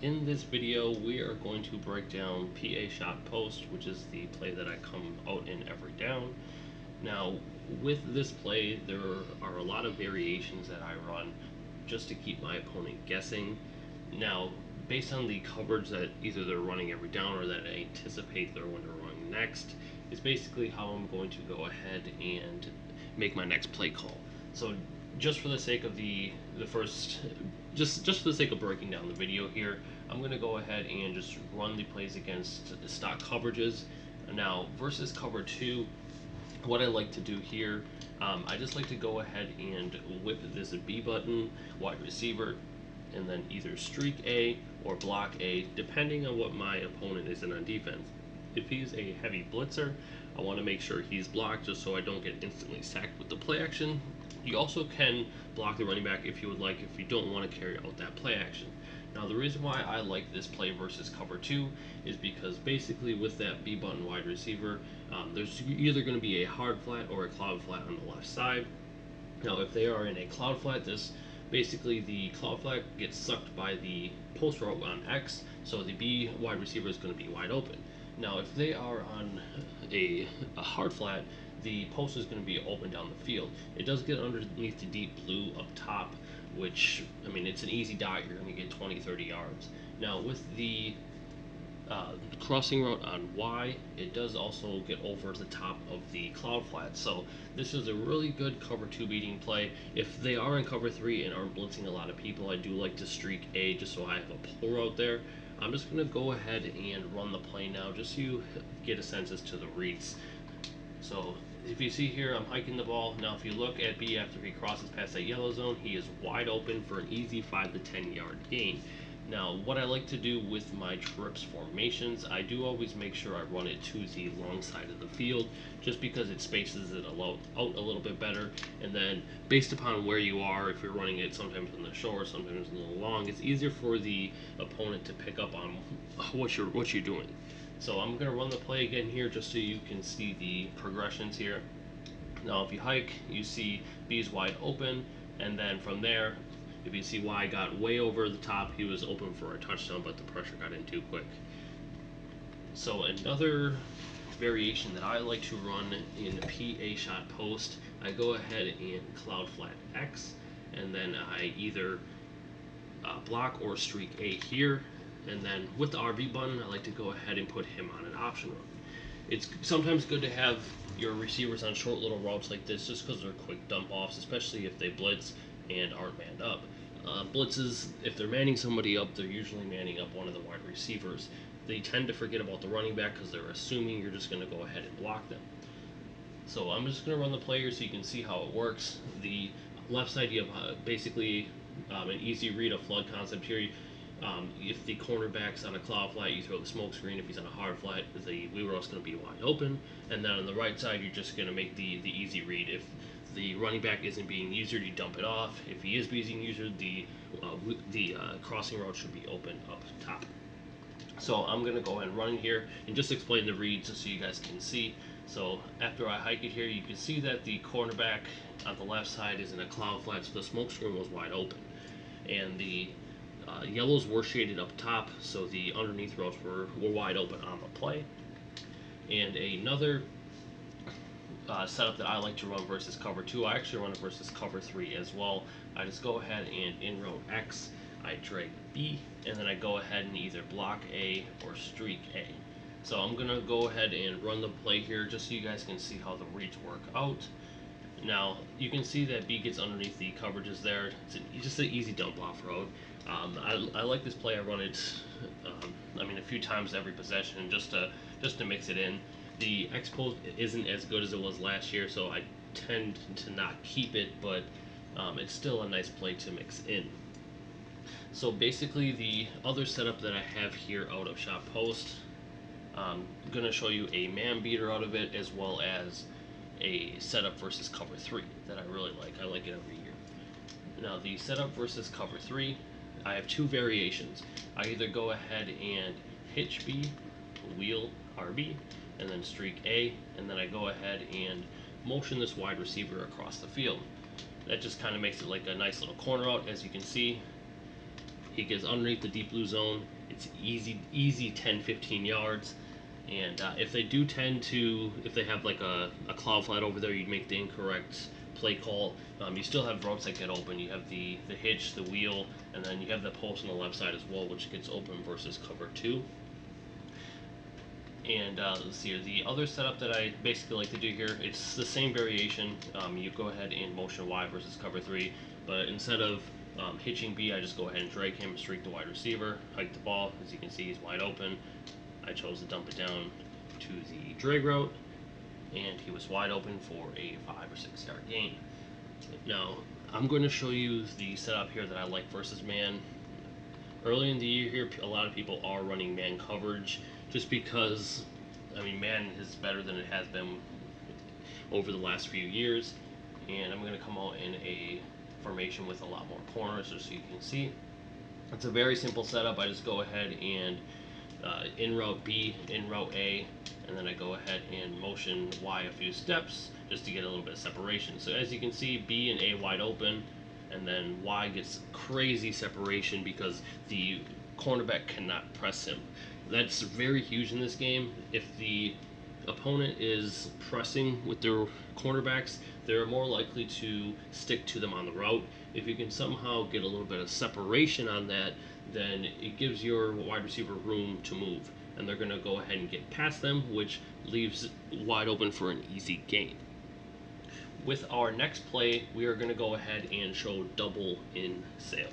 In this video, we are going to break down PA shot post, which is the play that I come out in every down. Now, with this play, there are a lot of variations that I run just to keep my opponent guessing. Now, based on the coverage that either they're running every down or that I anticipate they're going to run next, is basically how I'm going to go ahead and make my next play call. So, just for the sake of the first, just for the sake of breaking down the video here, I'm going to go ahead and just run the plays against stock coverages. Now, versus cover two, what I like to do here, I just like to go ahead and whip this B button, wide receiver, and then either streak A or block A, depending on what my opponent is in on defense. If he's a heavy blitzer, I want to make sure he's blocked just so I don't get instantly sacked with the play action. You also can block the running back if you would like, if you don't want to carry out that play action. Now, the reason why I like this play versus cover two is because basically with that B button wide receiver, there's either going to be a hard flat or a cloud flat on the left side. Now, if they are in a cloud flat, this basically the cloud flat gets sucked by the post route on X, so the B wide receiver is going to be wide open. Now, if they are on a hard flat, the post is going to be open down the field. It does get underneath the deep blue up top, which, I mean, it's an easy dot. You're going to get 20, 30 yards. Now, with the crossing route on Y, it does also get over the top of the cloud flat. So this is a really good cover two beating play. If they are in cover three and aren't blitzing a lot of people, I do like to streak A just so I have a pull route there. I'm just going to go ahead and run the play now just so you get a sense as to the reads. So if you see here, I'm hiking the ball. Now if you look at B after he crosses past that yellow zone, he is wide open for an easy 5 to 10 yard gain. Now, what I like to do with my trips formations, I do always make sure I run it to the long side of the field, just because it spaces it out a little bit better. And then, based upon where you are, if you're running it sometimes in the short, sometimes in the long, it's easier for the opponent to pick up on what you're doing. So I'm gonna run the play again here, just so you can see the progressions here. Now, if you hike, you see B is wide open, and then from there, if you see Y got way over the top, he was open for a touchdown, but the pressure got in too quick. So another variation that I like to run in PA shot post, I go ahead and cloud flat X, and then I either block or streak A here, and then with the RB button, I like to go ahead and put him on an option run. It's sometimes good to have your receivers on short little routes like this just because they're quick dump offs, especially if they blitz and aren't manned up. Blitzes, if they're manning somebody up, they're usually manning up one of the wide receivers. They tend to forget about the running back because they're assuming you're just going to go ahead and block them. So I'm just going to run the player so you can see how it works. The left side, you have basically an easy read, a flood concept here. If the cornerback's on a cloud flat, you throw the smoke screen. If he's on a hard flat, the wheel route is going to be wide open. And then on the right side, you're just going to make the easy read. If the running back isn't being used, you dump it off. If he is being used, the crossing route should be open up top. So I'm going to go ahead and run in here and just explain the reads so you guys can see. So after I hike it here, you can see that the cornerback on the left side is in a cloud flat, so the smoke screen was wide open. And the yellows were shaded up top, so the underneath rows were wide open on the play. And another setup that I like to run versus cover 2, I actually run it versus cover 3 as well. I just go ahead and in row X, I drag B, and then I go ahead and either block A or streak A. So I'm going to go ahead and run the play here just so you guys can see how the reads work out. Now, you can see that B gets underneath the coverages there. It's just an easy dump off road. I like this play. I run it, a few times every possession just to mix it in. The X post isn't as good as it was last year, so I tend to not keep it, but it's still a nice play to mix in. So basically, the other setup that I have here out of shot post, I'm gonna show you a man beater out of it as well as a setup versus cover 3 that I really like. I like it every year. Now the setup versus cover 3, I have two variations. I either go ahead and hitch B, wheel RB, and then streak A, and then I go ahead and motion this wide receiver across the field. That just kind of makes it like a nice little corner out. As you can see, He gets underneath the deep blue zone. It's easy 10, 15 yards. And if they do tend to, if they have like a cloud flat over there, you'd make the incorrect play call. You still have routes that get open. You have the hitch, the wheel, and then you have the post on the left side as well, which gets open versus cover two. And let's see here, the other setup that I basically like to do here, it's the same variation. You go ahead and motion Y versus cover three, but instead of hitching B, I just go ahead and drag him, streak the wide receiver, hike the ball. As you can see, he's wide open. I chose to dump it down to the drag route, and he was wide open for a 5 or 6 yard gain. Now, I'm going to show you the setup here that I like versus man. Early in the year here, a lot of people are running man coverage just because, I mean, man is better than it has been over the last few years. And I'm going to come out in a formation with a lot more corners just so you can see. It's a very simple setup. I just go ahead and in route B, in route A, and then I go ahead and motion Y a few steps just to get a little bit of separation. So as you can see, B and A wide open, and then Y gets crazy separation because the cornerback cannot press him. That's very huge in this game. If the opponent is pressing with their cornerbacks, they're more likely to stick to them on the route. If you can somehow get a little bit of separation on that, then it gives your wide receiver room to move, and they're going to go ahead and get past them, which leaves wide open for an easy gain. With our next play, we are going to go ahead and show double in sail.